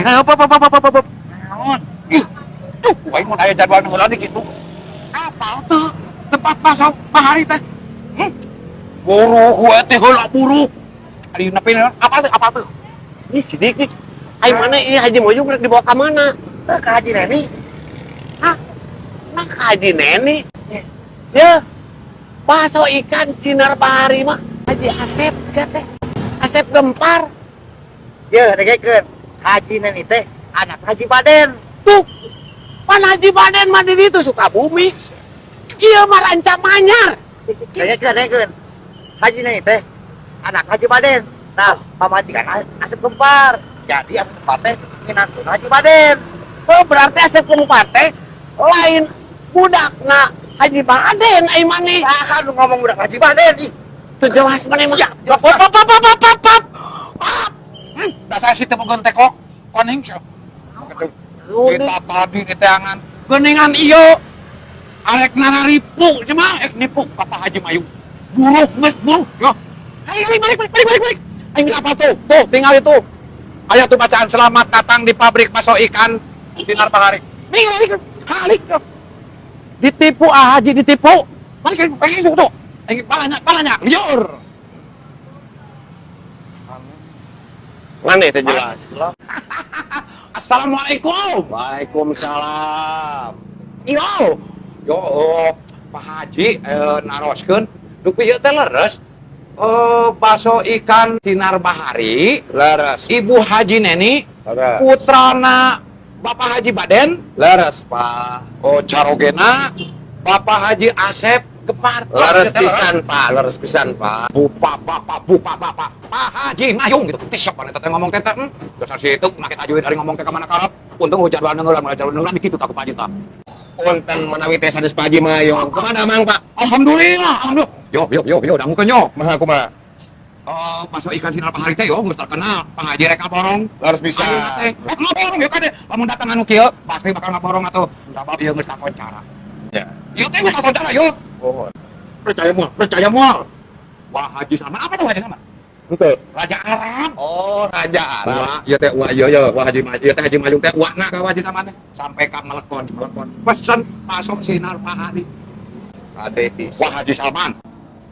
Apa. Naon? Ih, tuh, wae mun aya jadwal nu heula kitu. Apa tuh? Tempat pasok bahari teh. Buru teh heula buru. Ari nepi apa tuh? Ini sidik nih. Ayo mana ini Haji Moyung rek dibawa ke mana? Ke Haji Neni. Hah? Nah ke Haji Neni? Ya. Bakso ikan sinar bahari mah Haji Asep siapa teh? Asep Gempar. Ya, dengekeun. Haji Neni teh anak Haji Baden. Tuh. Pan Haji Baden mah di ditu Sukabumi. Ieu mah Rancam Anyar. Dengekeun. Haji Neni teh anak Haji Baden. Nah, pamajikan Asep Gempar. Jadi Asep Gempar teh minantun Haji Baden. Oh, berarti Asep Gempar teh lain budakna Haji Baden ai maneh. Ah, lu ngomong budak Haji Baden ih. Teu jelas maneh mah. Pap. Dasar si teh bogeun teko koning sia. Kita tadi di teangan geuningan ieu. Arek nararipu cenah ek nipu Bapak Haji Mayung. Buruh geus buruh. Yo. Ayo balik. Ayo apa tuh? Tuh, tinggal itu. Aya tuh bacaan selamat datang di pabrik bakso ikan Sinar Bahari. Halik. Ditipu Haji ditipu. Balik pengen tuh. Pengen palanya liur. Mana itu jelas? Assalamualaikum. Waalaikumsalam. Yo, Pak Haji naroskeun dupi ieu teh leres. Bakso ikan Sinar Bahari Leres. Ibu Haji Neni Leres. putrana Bapak Haji Baden Leres, Pak. carogena Bapak Haji Asep Gempar. Leres pisan, Pak. Leres pisan, Pak. Bapak Pak Haji Mayung gitu. Tisok mana teh ngomong teh. Dasar situ make ajuin ari ngomong ke ka mana karep. Untung jadwal neungeul dikitu tak ku Pak Haji tah. Punten menawi teh sanes Pak Haji Mayung. Kemana Mang, Pak? Alhamdulillah. Yo, dangukeun yo. Maha kumaha? Bakso ikan Sinar Bahari teh yo geus terkenal. Pak Haji rek ngaborong. Leres bisa. Ayeuna teh ngaborong yo kade. Lamun datang anu kieu pasti bakal ngaborong atuh. Sabab ieu geus kakoncara. Ya. Ieu teh geus kakoncara yo. Oh. Percaya moal. Wah Haji Salman apa tuh Haji Salman? Henteu. Raja Arab. Oh, Raja Arab. Wah, ieu teh wah ieu wah Haji Mayung teh wana ka Haji Salman teh. Sampai ka Melekon. Pesen bakso Sinar Bahari. Ade pisan. Wah Haji Salman.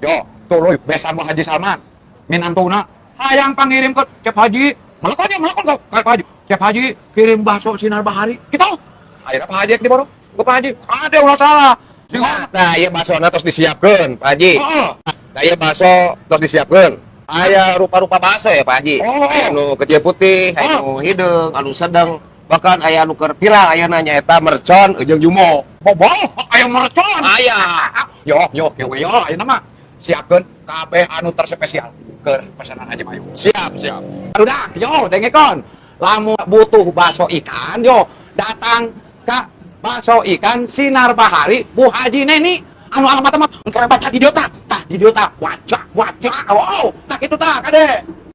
Yo, tuluy besan Wah Haji Salman. Minantuna hayang pangirim ke Cep Haji. Melekon ka Pak Haji. Cep Haji kirim bakso Sinar Bahari. Kita. Ayeuna Pak Haji diborong. Ke Pak Haji. Ada ulah salah. Nah, ieu basona tos disiapkeun, Pak Haji. Heeh. Nah, ieu baso tos disiapkeun. Aya rupa-rupa baso ya, Pak Haji. Oh. Aya nu kecil putih, aya nu hideung, anu sedang, bahkan aya nu keur viral ayeuna nyaeta mercon jeung jumo. Bobo, aya mercon. Aya. Yo, ayeuna mah siapkeun kabeh anu terspesial keur pesanan Haji Mayung. Siap. Udah, yo dengekon. Lamun butuh bakso ikan, yo datang ka bakso ikan Sinar Bahari Bu Haji Neni. Anu alamat mah engke baca di dieu tah. Tah di dieu tah wajah. Wow, tah kitu tah kade.